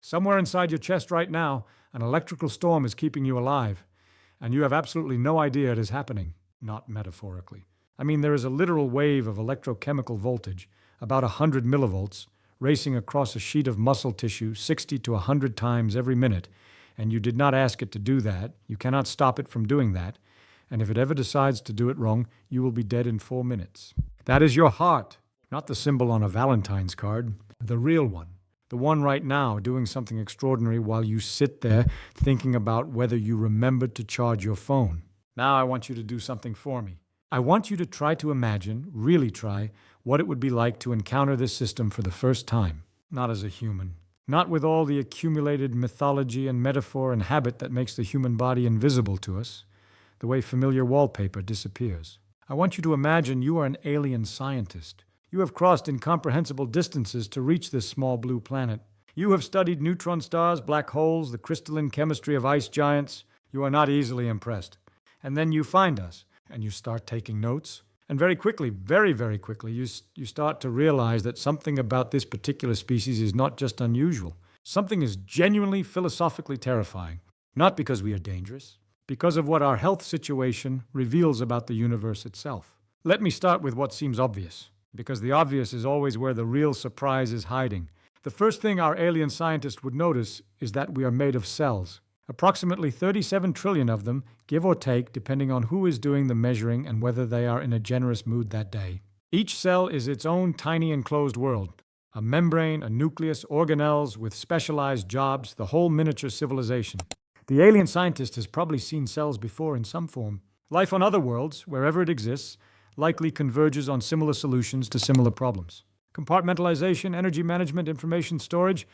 Somewhere inside your chest right now, an electrical storm is keeping you alive, and you have absolutely no idea it is happening, not metaphorically. I mean, there is a literal wave of electrochemical voltage, about 100 millivolts, racing across a sheet of muscle tissue 60 to 100 times every minute, and you did not ask it to do that. You cannot stop it from doing that, and if it ever decides to do it wrong, you will be dead in 4 minutes. That is your heart, not the symbol on a Valentine's card, the real one. The one right now doing something extraordinary while you sit there thinking about whether you remembered to charge your phone. Now I want you to do something for me. I want you to try to imagine, really try, what it would be like to encounter this system for the first time. Not as a human. Not with all the accumulated mythology and metaphor and habit that makes the human body invisible to us, the way familiar wallpaper disappears. I want you to imagine you are an alien scientist. You have crossed incomprehensible distances to reach this small blue planet. You have studied neutron stars, black holes, the crystalline chemistry of ice giants. You are not easily impressed. And then you find us, and you start taking notes. And very quickly, very, very quickly, you start to realize that something about this particular species is not just unusual. Something is genuinely philosophically terrifying. Not because we are dangerous, because of what our health situation reveals about the universe itself. Let me start with what seems obvious, because the obvious is always where the real surprise is hiding. The first thing our alien scientist would notice is that we are made of cells. Approximately 37 trillion of them, give or take, depending on who is doing the measuring and whether they are in a generous mood that day. Each cell is its own tiny enclosed world. A membrane, a nucleus, organelles with specialized jobs, the whole miniature civilization. The alien scientist has probably seen cells before in some form. Life on other worlds, wherever it exists, likely converges on similar solutions to similar problems. Compartmentalization, energy management, information storage,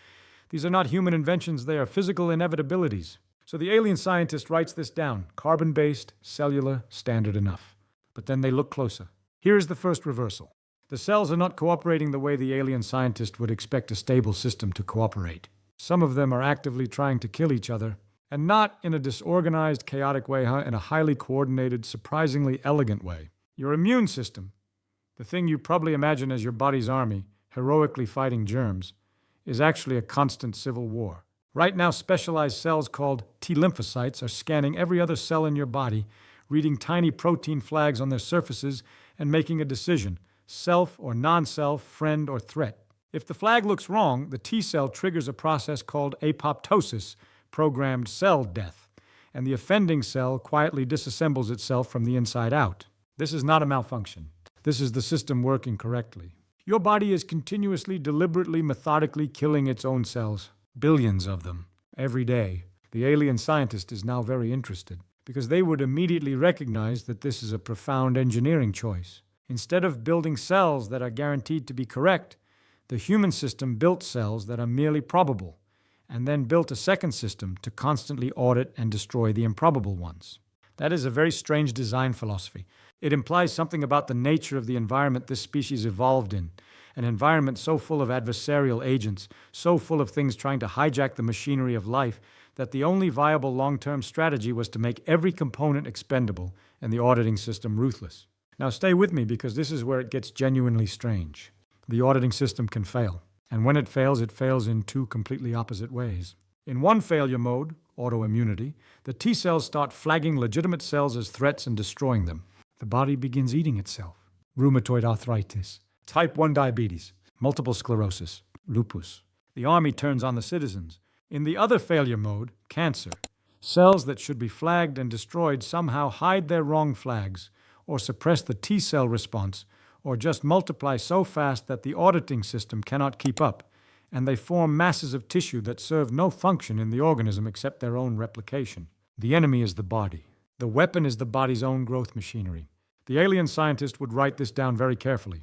these are not human inventions, they are physical inevitabilities. So the alien scientist writes this down, carbon-based, cellular, standard enough. But then they look closer. Here is the first reversal. The cells are not cooperating the way the alien scientist would expect a stable system to cooperate. Some of them are actively trying to kill each other, and not in a disorganized, chaotic way, in a highly coordinated, surprisingly elegant way. Your immune system, the thing you probably imagine as your body's army, heroically fighting germs, is actually a constant civil war. Right now, specialized cells called T lymphocytes are scanning every other cell in your body, reading tiny protein flags on their surfaces, and making a decision, self or non-self, friend or threat. If the flag looks wrong, the T cell triggers a process called apoptosis, programmed cell death, and the offending cell quietly disassembles itself from the inside out. This is not a malfunction. This is the system working correctly. Your body is continuously, deliberately, methodically killing its own cells. Billions of them. Every day. The alien scientist is now very interested, because they would immediately recognize that this is a profound engineering choice. Instead of building cells that are guaranteed to be correct, the human system built cells that are merely probable, and then built a second system to constantly audit and destroy the improbable ones. That is a very strange design philosophy. It implies something about the nature of the environment this species evolved in, an environment so full of adversarial agents, so full of things trying to hijack the machinery of life, that the only viable long-term strategy was to make every component expendable and the auditing system ruthless. Now stay with me, because this is where it gets genuinely strange. The auditing system can fail, and when it fails in two completely opposite ways. In one failure mode, autoimmunity, the T cells start flagging legitimate cells as threats and destroying them. The body begins eating itself. Rheumatoid arthritis, type 1 diabetes, multiple sclerosis, lupus. The army turns on the citizens. In the other failure mode, cancer, cells that should be flagged and destroyed somehow hide their wrong flags, or suppress the T cell response, or just multiply so fast that the auditing system cannot keep up, and they form masses of tissue that serve no function in the organism except their own replication. The enemy is the body. The weapon is the body's own growth machinery. The alien scientist would write this down very carefully.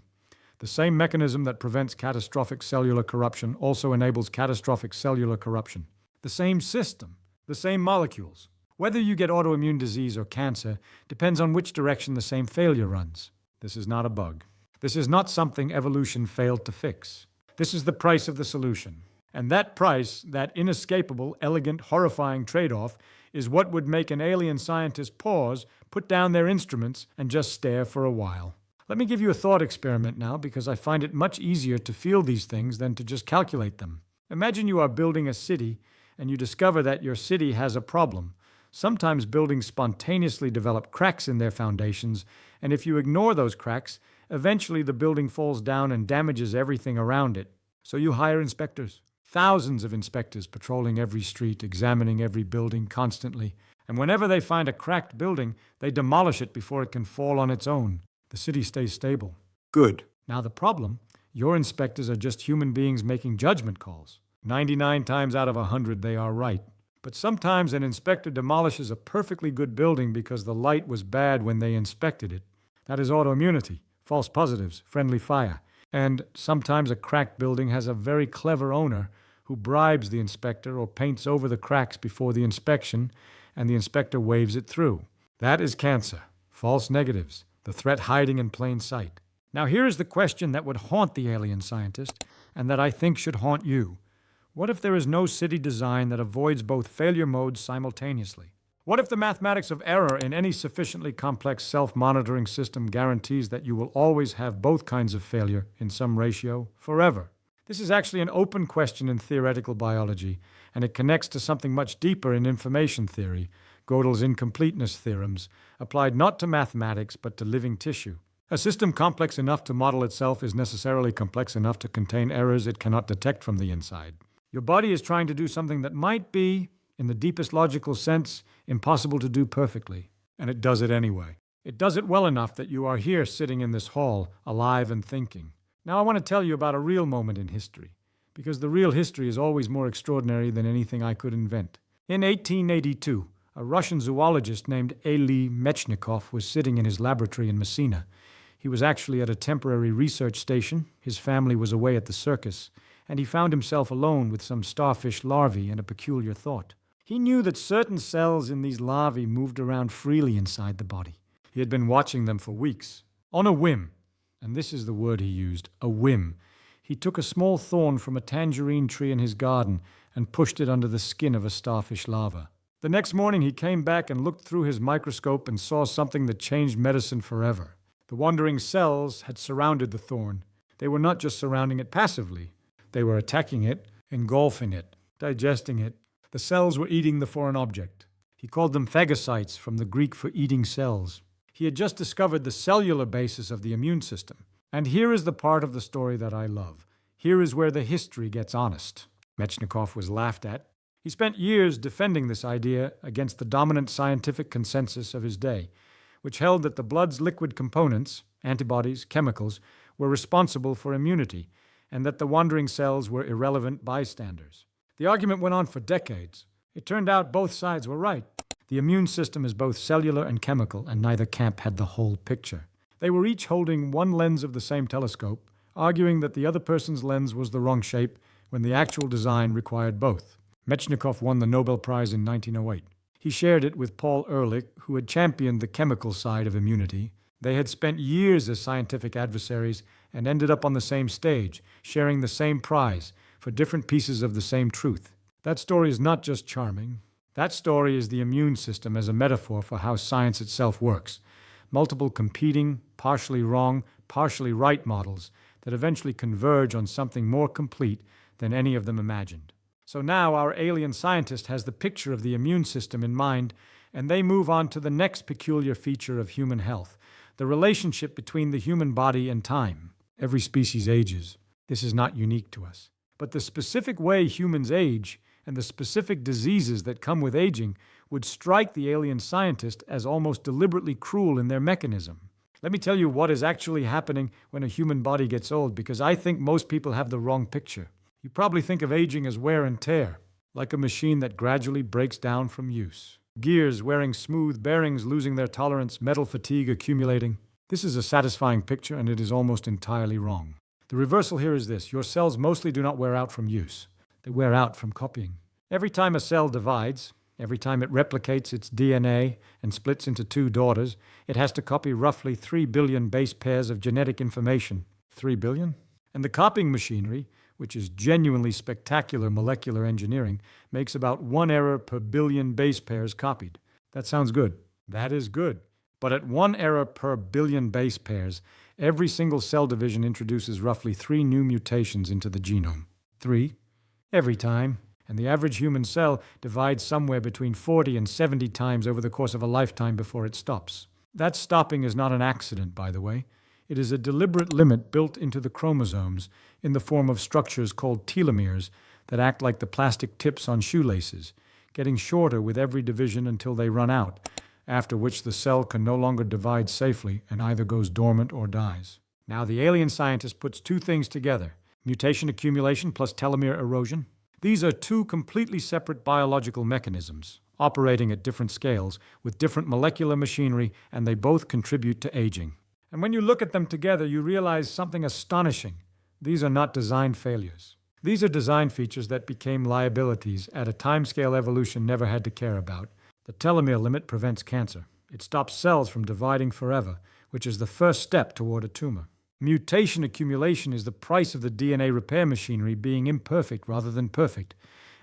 The same mechanism that prevents catastrophic cellular corruption also enables catastrophic cellular corruption. The same system, the same molecules. Whether you get autoimmune disease or cancer depends on which direction the same failure runs. This is not a bug. This is not something evolution failed to fix. This is the price of the solution. And that price, that inescapable, elegant, horrifying trade-off, is what would make an alien scientist pause, put down their instruments, and just stare for a while. Let me give you a thought experiment now, because I find it much easier to feel these things than to just calculate them. Imagine you are building a city and you discover that your city has a problem. Sometimes buildings spontaneously develop cracks in their foundations, and if you ignore those cracks, eventually the building falls down and damages everything around it. So you hire inspectors. Thousands of inspectors patrolling every street, examining every building constantly. And whenever they find a cracked building, they demolish it before it can fall on its own. The city stays stable. Good. Now the problem, your inspectors are just human beings making judgment calls. 99 times out of 100 they are right. But sometimes an inspector demolishes a perfectly good building because the light was bad when they inspected it. That is autoimmunity, false positives, friendly fire. And sometimes a cracked building has a very clever owner who bribes the inspector or paints over the cracks before the inspection, and the inspector waves it through. That is cancer, false negatives, the threat hiding in plain sight. Now here is the question that would haunt the alien scientist, and that I think should haunt you. What if there is no city design that avoids both failure modes simultaneously? What if the mathematics of error in any sufficiently complex self-monitoring system guarantees that you will always have both kinds of failure in some ratio forever? This is actually an open question in theoretical biology, and it connects to something much deeper in information theory, Gödel's incompleteness theorems, applied not to mathematics but to living tissue. A system complex enough to model itself is necessarily complex enough to contain errors it cannot detect from the inside. Your body is trying to do something that might be, in the deepest logical sense, impossible to do perfectly, and it does it anyway. It does it well enough that you are here sitting in this hall, alive and thinking. Now I want to tell you about a real moment in history, because the real history is always more extraordinary than anything I could invent. In 1882, a Russian zoologist named Elie Mechnikov was sitting in his laboratory in Messina. He was actually at a temporary research station, his family was away at the circus, and he found himself alone with some starfish larvae and a peculiar thought. He knew that certain cells in these larvae moved around freely inside the body. He had been watching them for weeks. On a whim, and this is the word he used, a whim, he took a small thorn from a tangerine tree in his garden and pushed it under the skin of a starfish larva. The next morning he came back and looked through his microscope and saw something that changed medicine forever. The wandering cells had surrounded the thorn. They were not just surrounding it passively. They were attacking it, engulfing it, digesting it. The cells were eating the foreign object. He called them phagocytes, from the Greek for eating cells. He had just discovered the cellular basis of the immune system. And here is the part of the story that I love. Here is where the history gets honest. Mechnikov was laughed at. He spent years defending this idea against the dominant scientific consensus of his day, which held that the blood's liquid components, antibodies, chemicals, were responsible for immunity, and that the wandering cells were irrelevant bystanders. The argument went on for decades. It turned out both sides were right. The immune system is both cellular and chemical, and neither camp had the whole picture. They were each holding one lens of the same telescope, arguing that the other person's lens was the wrong shape when the actual design required both. Mechnikov won the Nobel Prize in 1908. He shared it with Paul Ehrlich, who had championed the chemical side of immunity. They had spent years as scientific adversaries and ended up on the same stage, sharing the same prize for different pieces of the same truth. That story is not just charming. That story is the immune system as a metaphor for how science itself works. Multiple competing, partially wrong, partially right models that eventually converge on something more complete than any of them imagined. So now our alien scientist has the picture of the immune system in mind, and they move on to the next peculiar feature of human health, the relationship between the human body and time. Every species ages. This is not unique to us. But the specific way humans age and the specific diseases that come with aging would strike the alien scientist as almost deliberately cruel in their mechanism. Let me tell you what is actually happening when a human body gets old, because I think most people have the wrong picture. You probably think of aging as wear and tear, like a machine that gradually breaks down from use. Gears wearing smooth, bearings losing their tolerance, metal fatigue accumulating. This is a satisfying picture, and it is almost entirely wrong. The reversal here is this: your cells mostly do not wear out from use. They wear out from copying. Every time a cell divides, every time it replicates its DNA and splits into two daughters, it has to copy roughly 3 billion base pairs of genetic information. 3 billion? And the copying machinery, which is genuinely spectacular molecular engineering, makes about 1 error per billion base pairs copied. That sounds good. That is good. But at 1 error per billion base pairs, every single cell division introduces roughly 3 new mutations into the genome. 3? Every time. And the average human cell divides somewhere between 40 and 70 times over the course of a lifetime before it stops. That stopping is not an accident, by the way. It is a deliberate limit built into the chromosomes in the form of structures called telomeres that act like the plastic tips on shoelaces, getting shorter with every division until they run out, after which the cell can no longer divide safely and either goes dormant or dies. Now, the alien scientist puts two things together: mutation accumulation plus telomere erosion. These are two completely separate biological mechanisms, operating at different scales with different molecular machinery, and they both contribute to aging. And when you look at them together, you realize something astonishing. These are not design failures. These are design features that became liabilities at a timescale evolution never had to care about. The telomere limit prevents cancer. It stops cells from dividing forever, which is the first step toward a tumor. Mutation accumulation is the price of the DNA repair machinery being imperfect rather than perfect,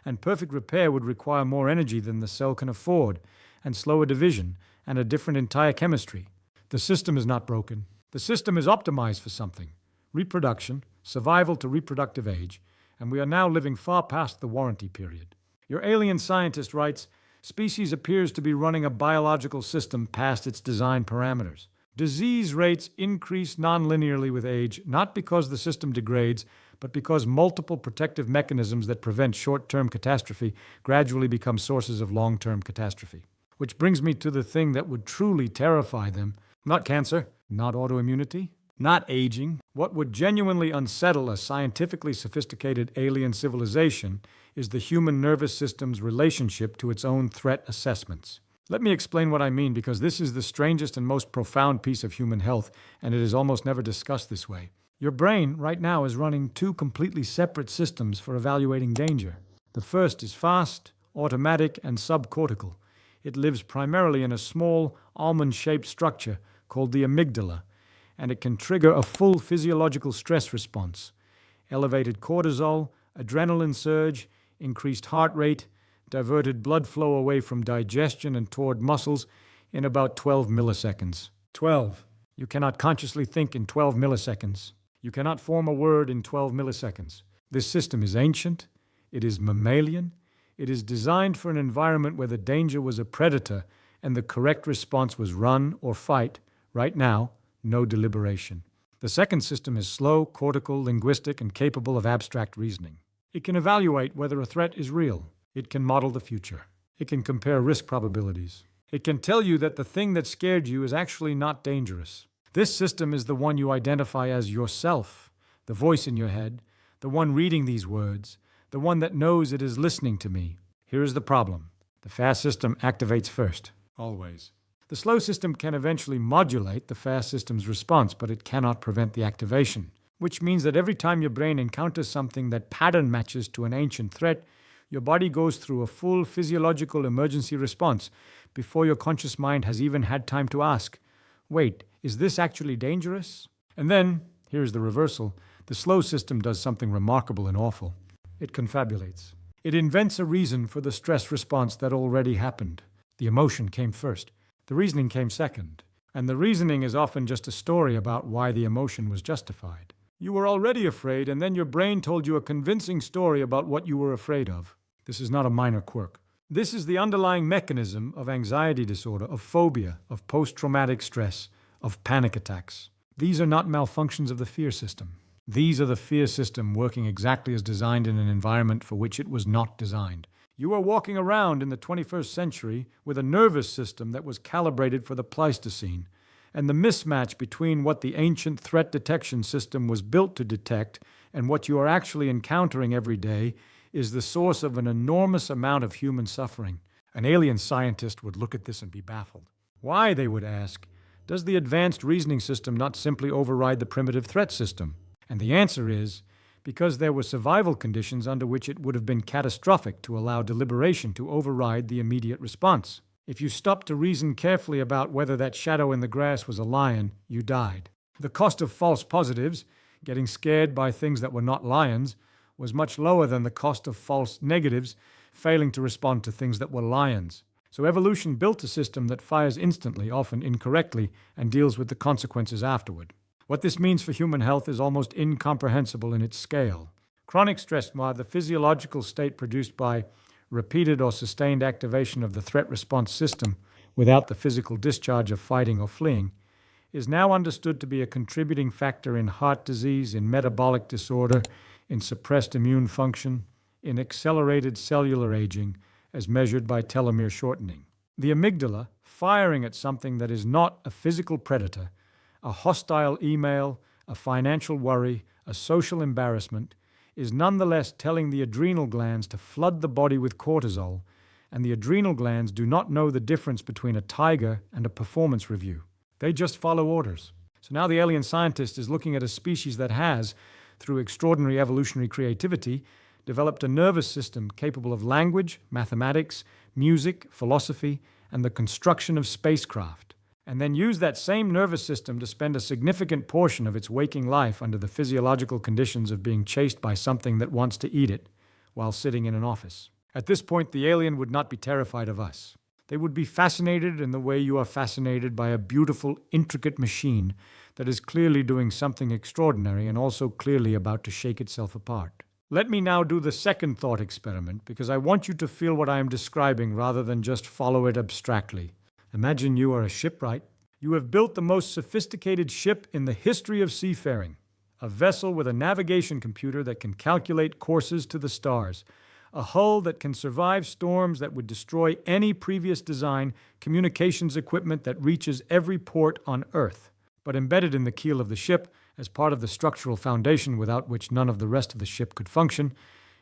and perfect repair would require more energy than the cell can afford, and slower division, and a different entire chemistry. The system is not broken. The system is optimized for something: reproduction, survival to reproductive age, and we are now living far past the warranty period. Your alien scientist writes, species appears to be running a biological system past its design parameters. Disease rates increase nonlinearly with age, not because the system degrades, but because multiple protective mechanisms that prevent short-term catastrophe gradually become sources of long-term catastrophe. Which brings me to the thing that would truly terrify them. Not cancer, not autoimmunity, not aging. What would genuinely unsettle a scientifically sophisticated alien civilization is the human nervous system's relationship to its own threat assessments. Let me explain what I mean, because this is the strangest and most profound piece of human health, and it is almost never discussed this way. Your brain right now is running two completely separate systems for evaluating danger. The first is fast, automatic, and subcortical. It lives primarily in a small, almond-shaped structure called the amygdala, and it can trigger a full physiological stress response: elevated cortisol, adrenaline surge, increased heart rate, diverted blood flow away from digestion and toward muscles in about 12 milliseconds. 12. You cannot consciously think in 12 milliseconds. You cannot form a word in 12 milliseconds. This system is ancient. It is mammalian. It is designed for an environment where the danger was a predator and the correct response was run or fight. Right now, no deliberation. The second system is slow, cortical, linguistic, and capable of abstract reasoning. It can evaluate whether a threat is real. It can model the future. It can compare risk probabilities. It can tell you that the thing that scared you is actually not dangerous. This system is the one you identify as yourself, the voice in your head, the one reading these words, the one that knows it is listening to me. Here is the problem. The fast system activates first, always. The slow system can eventually modulate the fast system's response, but it cannot prevent the activation, which means that every time your brain encounters something that pattern matches to an ancient threat, your body goes through a full physiological emergency response before your conscious mind has even had time to ask, wait, is this actually dangerous? And then, here's the reversal, the slow system does something remarkable and awful. It confabulates. It invents a reason for the stress response that already happened. The emotion came first. The reasoning came second. And the reasoning is often just a story about why the emotion was justified. You were already afraid, and then your brain told you a convincing story about what you were afraid of. This is not a minor quirk. This is the underlying mechanism of anxiety disorder, of phobia, of post-traumatic stress, of panic attacks. These are not malfunctions of the fear system. These are the fear system working exactly as designed in an environment for which it was not designed. You are walking around in the 21st century with a nervous system that was calibrated for the Pleistocene, and the mismatch between what the ancient threat detection system was built to detect and what you are actually encountering every day is the source of an enormous amount of human suffering. An alien scientist would look at this and be baffled. Why, they would ask, does the advanced reasoning system not simply override the primitive threat system? And the answer is, because there were survival conditions under which it would have been catastrophic to allow deliberation to override the immediate response. If you stopped to reason carefully about whether that shadow in the grass was a lion, you died. The cost of false positives, getting scared by things that were not lions, was much lower than the cost of false negatives, failing to respond to things that were lions. So evolution built a system that fires instantly, often incorrectly, and deals with the consequences afterward. What this means for human health is almost incomprehensible in its scale. Chronic stress, while the physiological state produced by repeated or sustained activation of the threat response system without the physical discharge of fighting or fleeing, is now understood to be a contributing factor in heart disease, in metabolic disorder, in suppressed immune function, in accelerated cellular aging, as measured by telomere shortening. The amygdala, firing at something that is not a physical predator, a hostile email, a financial worry, a social embarrassment, is nonetheless telling the adrenal glands to flood the body with cortisol, and the adrenal glands do not know the difference between a tiger and a performance review. They just follow orders. So now the alien scientist is looking at a species that has, through extraordinary evolutionary creativity, developed a nervous system capable of language, mathematics, music, philosophy, and the construction of spacecraft, and then use that same nervous system to spend a significant portion of its waking life under the physiological conditions of being chased by something that wants to eat it while sitting in an office. At this point, the alien would not be terrified of us. They would be fascinated in the way you are fascinated by a beautiful, intricate machine that is clearly doing something extraordinary and also clearly about to shake itself apart. Let me now do the second thought experiment, because I want you to feel what I am describing rather than just follow it abstractly. Imagine you are a shipwright. You have built the most sophisticated ship in the history of seafaring, a vessel with a navigation computer that can calculate courses to the stars, a hull that can survive storms that would destroy any previous design, communications equipment that reaches every port on Earth. But embedded in the keel of the ship, as part of the structural foundation without which none of the rest of the ship could function,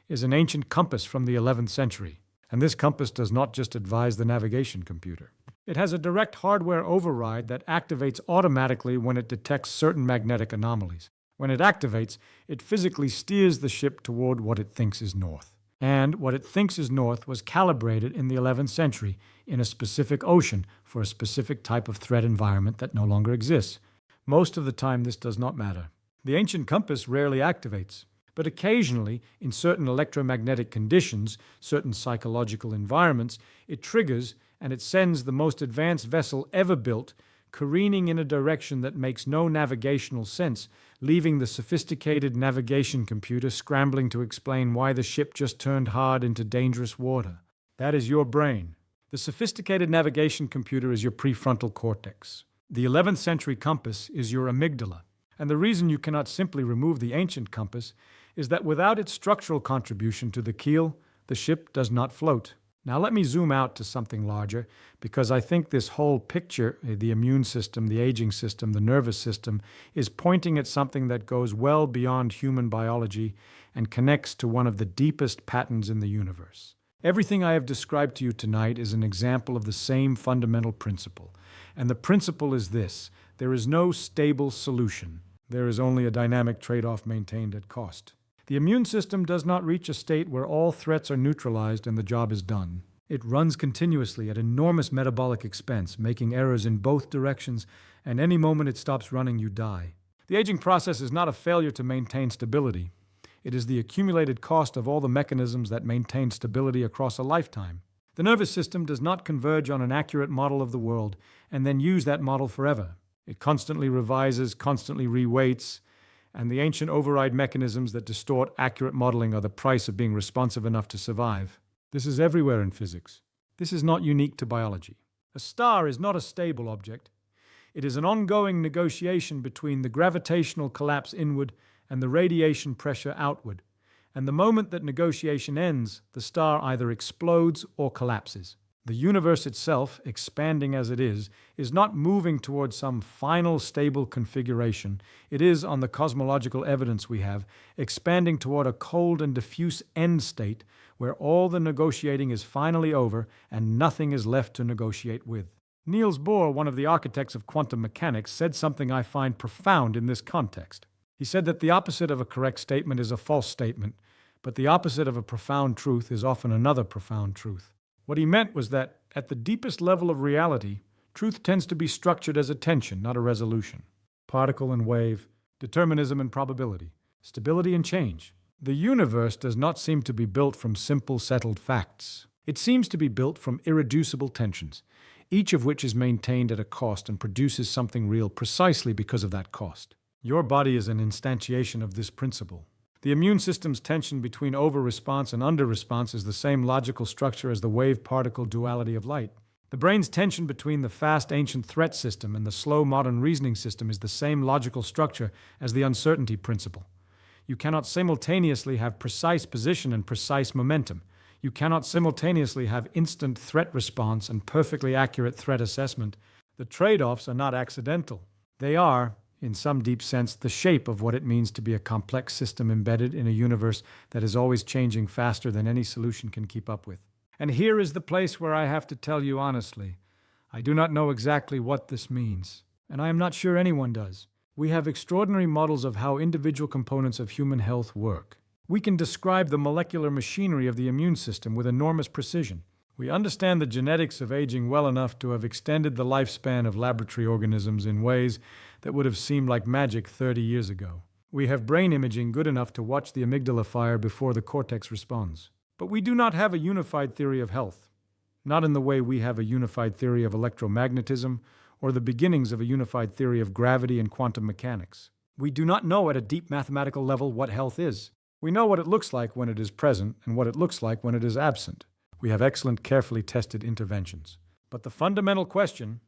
is an ancient compass from the 11th century. And this compass does not just advise the navigation computer. It has a direct hardware override that activates automatically when it detects certain magnetic anomalies. When it activates, it physically steers the ship toward what it thinks is north. And what it thinks is north was calibrated in the 11th century in a specific ocean for a specific type of threat environment that no longer exists. Most of the time, this does not matter. The ancient compass rarely activates, but occasionally, in certain electromagnetic conditions, certain psychological environments, it triggers and it sends the most advanced vessel ever built careening in a direction that makes no navigational sense, leaving the sophisticated navigation computer scrambling to explain why the ship just turned hard into dangerous water. That is your brain. The sophisticated navigation computer is your prefrontal cortex. The 11th century compass is your amygdala. And the reason you cannot simply remove the ancient compass is that without its structural contribution to the keel, the ship does not float. Now let me zoom out to something larger, because I think this whole picture, the immune system, the aging system, the nervous system, is pointing at something that goes well beyond human biology and connects to one of the deepest patterns in the universe. Everything I have described to you tonight is an example of the same fundamental principle. And the principle is this: there is no stable solution. There is only a dynamic trade-off maintained at cost. The immune system does not reach a state where all threats are neutralized and the job is done. It runs continuously at enormous metabolic expense, making errors in both directions, and any moment it stops running, you die. The aging process is not a failure to maintain stability. It is the accumulated cost of all the mechanisms that maintain stability across a lifetime. The nervous system does not converge on an accurate model of the world and then use that model forever. It constantly revises, constantly reweights, and the ancient override mechanisms that distort accurate modeling are the price of being responsive enough to survive. This is everywhere in physics. This is not unique to biology. A star is not a stable object. It is an ongoing negotiation between the gravitational collapse inward and the radiation pressure outward. And the moment that negotiation ends, the star either explodes or collapses. The universe itself, expanding as it is not moving towards some final stable configuration. It is, on the cosmological evidence we have, expanding toward a cold and diffuse end state where all the negotiating is finally over and nothing is left to negotiate with. Niels Bohr, one of the architects of quantum mechanics, said something I find profound in this context. He said that the opposite of a correct statement is a false statement, but the opposite of a profound truth is often another profound truth. What he meant was that, at the deepest level of reality, truth tends to be structured as a tension, not a resolution. Particle and wave, determinism and probability, stability and change. The universe does not seem to be built from simple, settled facts. It seems to be built from irreducible tensions, each of which is maintained at a cost and produces something real precisely because of that cost. Your body is an instantiation of this principle. The immune system's tension between over-response and under-response is the same logical structure as the wave-particle duality of light. The brain's tension between the fast ancient threat system and the slow modern reasoning system is the same logical structure as the uncertainty principle. You cannot simultaneously have precise position and precise momentum. You cannot simultaneously have instant threat response and perfectly accurate threat assessment. The trade-offs are not accidental. They are, in some deep sense, the shape of what it means to be a complex system embedded in a universe that is always changing faster than any solution can keep up with. And here is the place where I have to tell you honestly, I do not know exactly what this means, and I am not sure anyone does. We have extraordinary models of how individual components of human health work. We can describe the molecular machinery of the immune system with enormous precision. We understand the genetics of aging well enough to have extended the lifespan of laboratory organisms in ways that would have seemed like magic 30 years ago. We have brain imaging good enough to watch the amygdala fire before the cortex responds. But we do not have a unified theory of health, not in the way we have a unified theory of electromagnetism or the beginnings of a unified theory of gravity and quantum mechanics. We do not know at a deep mathematical level what health is. We know what it looks like when it is present and what it looks like when it is absent. We have excellent, carefully tested interventions. But the fundamental question,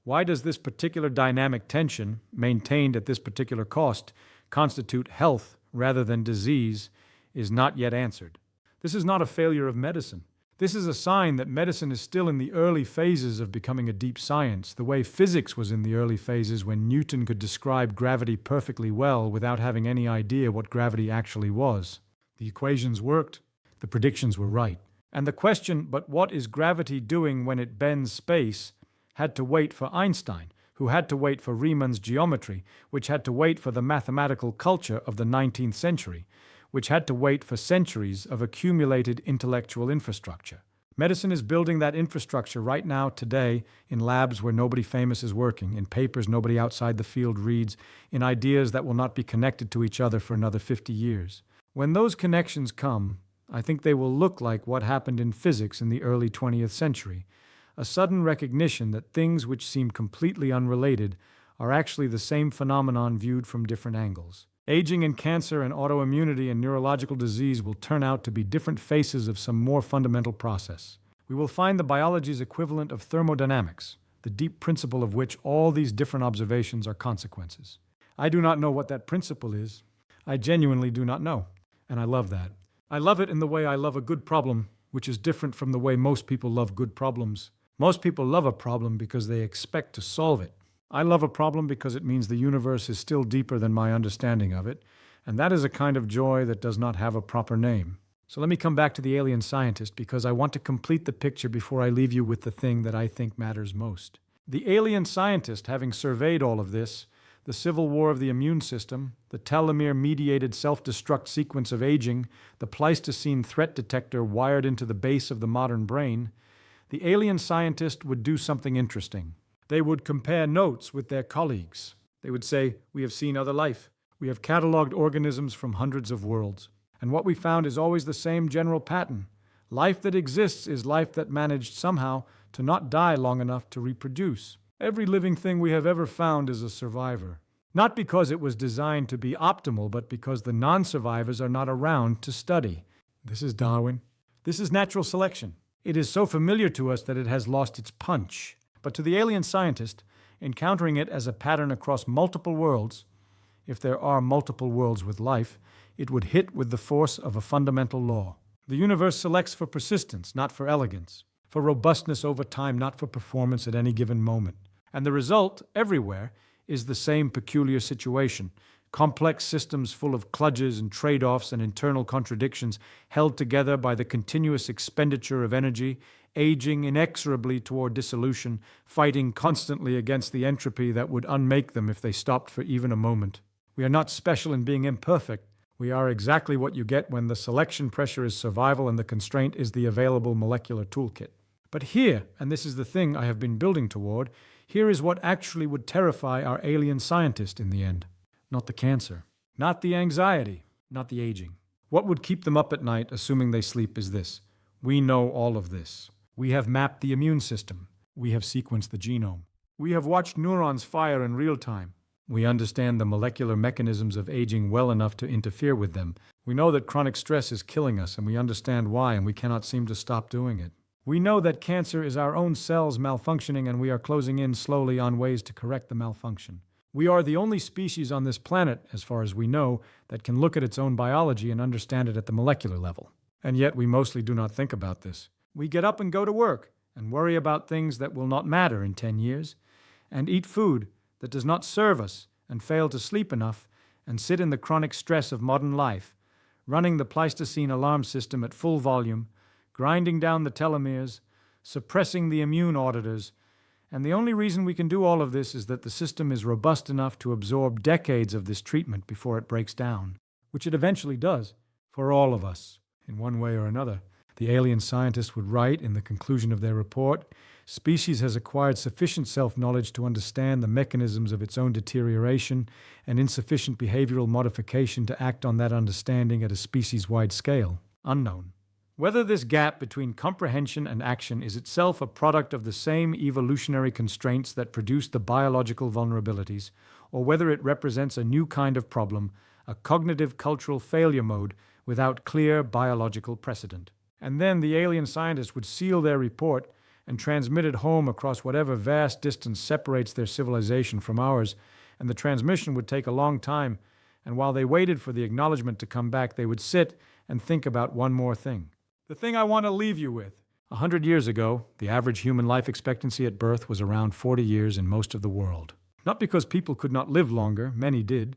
why does this particular dynamic tension, maintained at this particular cost, constitute health rather than disease, is not yet answered. This is not a failure of medicine. This is a sign that medicine is still in the early phases of becoming a deep science, the way physics was in the early phases when Newton could describe gravity perfectly well without having any idea what gravity actually was. The equations worked, the predictions were right. And the question, but what is gravity doing when it bends space, had to wait for Einstein, who had to wait for Riemann's geometry, which had to wait for the mathematical culture of the 19th century, which had to wait for centuries of accumulated intellectual infrastructure. Medicine is building that infrastructure right now, today, in labs where nobody famous is working, in papers nobody outside the field reads, in ideas that will not be connected to each other for another 50 years. When those connections come, I think they will look like what happened in physics in the early 20th century, a sudden recognition that things which seem completely unrelated are actually the same phenomenon viewed from different angles. Aging and cancer and autoimmunity and neurological disease will turn out to be different faces of some more fundamental process. We will find the biology's equivalent of thermodynamics, the deep principle of which all these different observations are consequences. I do not know what that principle is. I genuinely do not know, and I love that. I love it in the way I love a good problem, which is different from the way most people love good problems. Most people love a problem because they expect to solve it. I love a problem because it means the universe is still deeper than my understanding of it, and that is a kind of joy that does not have a proper name. So let me come back to the alien scientist because I want to complete the picture before I leave you with the thing that I think matters most. The alien scientist, having surveyed all of this, the civil war of the immune system, the telomere-mediated self-destruct sequence of aging, the Pleistocene threat detector wired into the base of the modern brain, the alien scientist would do something interesting. They would compare notes with their colleagues. They would say, we have seen other life. We have cataloged organisms from hundreds of worlds. And what we found is always the same general pattern. Life that exists is life that managed somehow to not die long enough to reproduce. Every living thing we have ever found is a survivor. Not because it was designed to be optimal, but because the non-survivors are not around to study. This is Darwin. This is natural selection. It is so familiar to us that it has lost its punch. But to the alien scientist, encountering it as a pattern across multiple worlds, if there are multiple worlds with life, it would hit with the force of a fundamental law. The universe selects for persistence, not for elegance, for robustness over time, not for performance at any given moment. And the result, everywhere, is the same peculiar situation. Complex systems full of kludges and trade-offs and internal contradictions held together by the continuous expenditure of energy, aging inexorably toward dissolution, fighting constantly against the entropy that would unmake them if they stopped for even a moment. We are not special in being imperfect. We are exactly what you get when the selection pressure is survival and the constraint is the available molecular toolkit. But here, and this is the thing I have been building toward, here is what actually would terrify our alien scientist in the end. Not the cancer, not the anxiety, not the aging. What would keep them up at night, assuming they sleep, is this. We know all of this. We have mapped the immune system. We have sequenced the genome. We have watched neurons fire in real time. We understand the molecular mechanisms of aging well enough to interfere with them. We know that chronic stress is killing us, and we understand why, and we cannot seem to stop doing it. We know that cancer is our own cells malfunctioning, and we are closing in slowly on ways to correct the malfunction. We are the only species on this planet, as far as we know, that can look at its own biology and understand it at the molecular level. And yet we mostly do not think about this. We get up and go to work, and worry about things that will not matter in 10 years, and eat food that does not serve us, and fail to sleep enough, and sit in the chronic stress of modern life, running the Pleistocene alarm system at full volume, grinding down the telomeres, suppressing the immune auditors, and the only reason we can do all of this is that the system is robust enough to absorb decades of this treatment before it breaks down, which it eventually does, for all of us, in one way or another. The alien scientists would write in the conclusion of their report, "Species has acquired sufficient self-knowledge to understand the mechanisms of its own deterioration and insufficient behavioral modification to act on that understanding at a species-wide scale. Unknown." Whether this gap between comprehension and action is itself a product of the same evolutionary constraints that produce the biological vulnerabilities, or whether it represents a new kind of problem, a cognitive cultural failure mode without clear biological precedent. And then the alien scientists would seal their report and transmit it home across whatever vast distance separates their civilization from ours, and the transmission would take a long time, and while they waited for the acknowledgement to come back, they would sit and think about one more thing. The thing I want to leave you with. 100 years ago, the average human life expectancy at birth was around 40 years in most of the world. Not because people could not live longer, many did,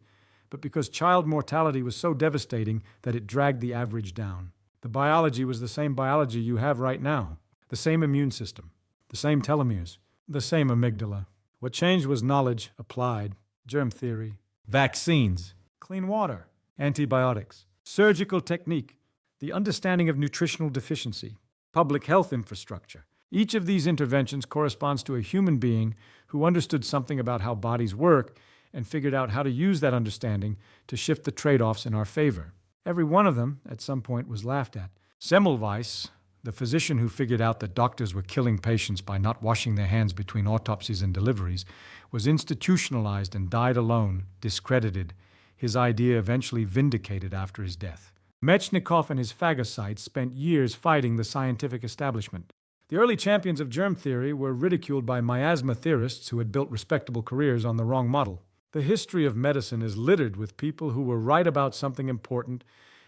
but because child mortality was so devastating that it dragged the average down. The biology was the same biology you have right now. The same immune system, the same telomeres, the same amygdala. What changed was knowledge applied, germ theory, vaccines, clean water, antibiotics, surgical technique, the understanding of nutritional deficiency, public health infrastructure. Each of these interventions corresponds to a human being who understood something about how bodies work and figured out how to use that understanding to shift the trade-offs in our favor. Every one of them, at some point, was laughed at. Semmelweis, the physician who figured out that doctors were killing patients by not washing their hands between autopsies and deliveries, was institutionalized and died alone, discredited, his idea eventually vindicated after his death. Metchnikoff and his phagocytes spent years fighting the scientific establishment. The early champions of germ theory were ridiculed by miasma theorists who had built respectable careers on the wrong model. The history of medicine is littered with people who were right about something important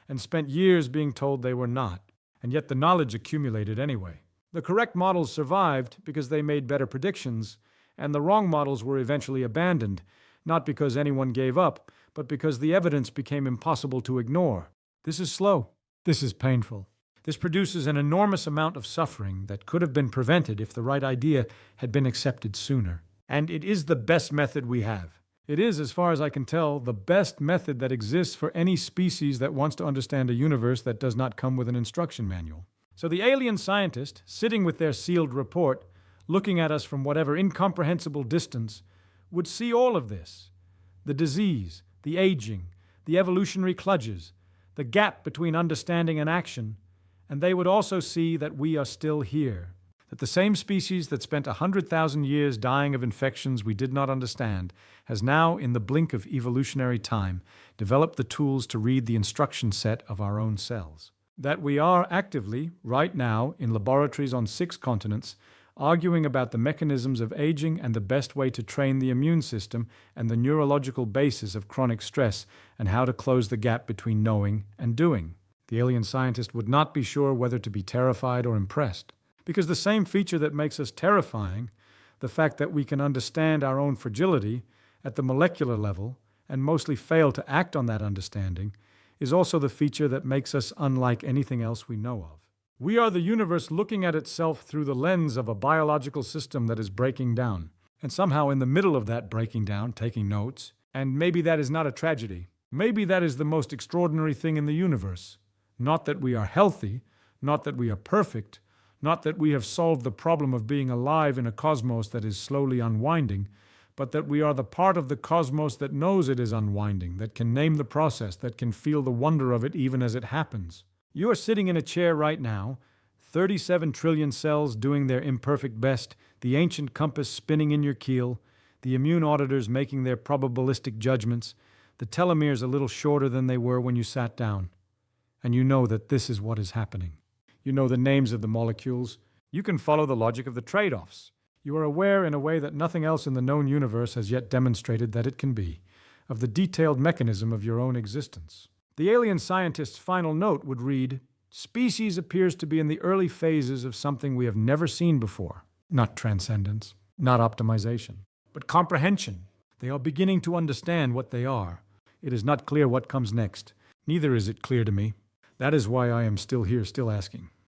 and spent years being told they were not, and yet the knowledge accumulated anyway. The correct models survived because they made better predictions, and the wrong models were eventually abandoned, not because anyone gave up, but because the evidence became impossible to ignore. This is slow. This is painful. This produces an enormous amount of suffering that could have been prevented if the right idea had been accepted sooner. And it is the best method we have. It is, as far as I can tell, the best method that exists for any species that wants to understand a universe that does not come with an instruction manual. So the alien scientist, sitting with their sealed report, looking at us from whatever incomprehensible distance, would see all of this. The disease, the aging, the evolutionary kludges, the gap between understanding and action, and they would also see that we are still here, that the same species that spent 100,000 years dying of infections we did not understand has now, in the blink of evolutionary time, developed the tools to read the instruction set of our own cells. That we are actively, right now, in laboratories on 6 continents, arguing about the mechanisms of aging and the best way to train the immune system and the neurological basis of chronic stress and how to close the gap between knowing and doing. The alien scientist would not be sure whether to be terrified or impressed, because the same feature that makes us terrifying, the fact that we can understand our own fragility at the molecular level and mostly fail to act on that understanding, is also the feature that makes us unlike anything else we know of. We are the universe looking at itself through the lens of a biological system that is breaking down, and somehow in the middle of that breaking down, taking notes. And maybe that is not a tragedy. Maybe that is the most extraordinary thing in the universe. Not that we are healthy, not that we are perfect, not that we have solved the problem of being alive in a cosmos that is slowly unwinding, but that we are the part of the cosmos that knows it is unwinding, that can name the process, that can feel the wonder of it even as it happens. You are sitting in a chair right now, 37 trillion cells doing their imperfect best, the ancient compass spinning in your keel, the immune auditors making their probabilistic judgments, the telomeres a little shorter than they were when you sat down. And you know that this is what is happening. You know the names of the molecules. You can follow the logic of the trade-offs. You are aware in a way that nothing else in the known universe has yet demonstrated that it can be, of the detailed mechanism of your own existence. The alien scientist's final note would read, "Species appears to be in the early phases of something we have never seen before." Not transcendence, not optimization, but comprehension. They are beginning to understand what they are. It is not clear what comes next. Neither is it clear to me. That is why I am still here, still asking.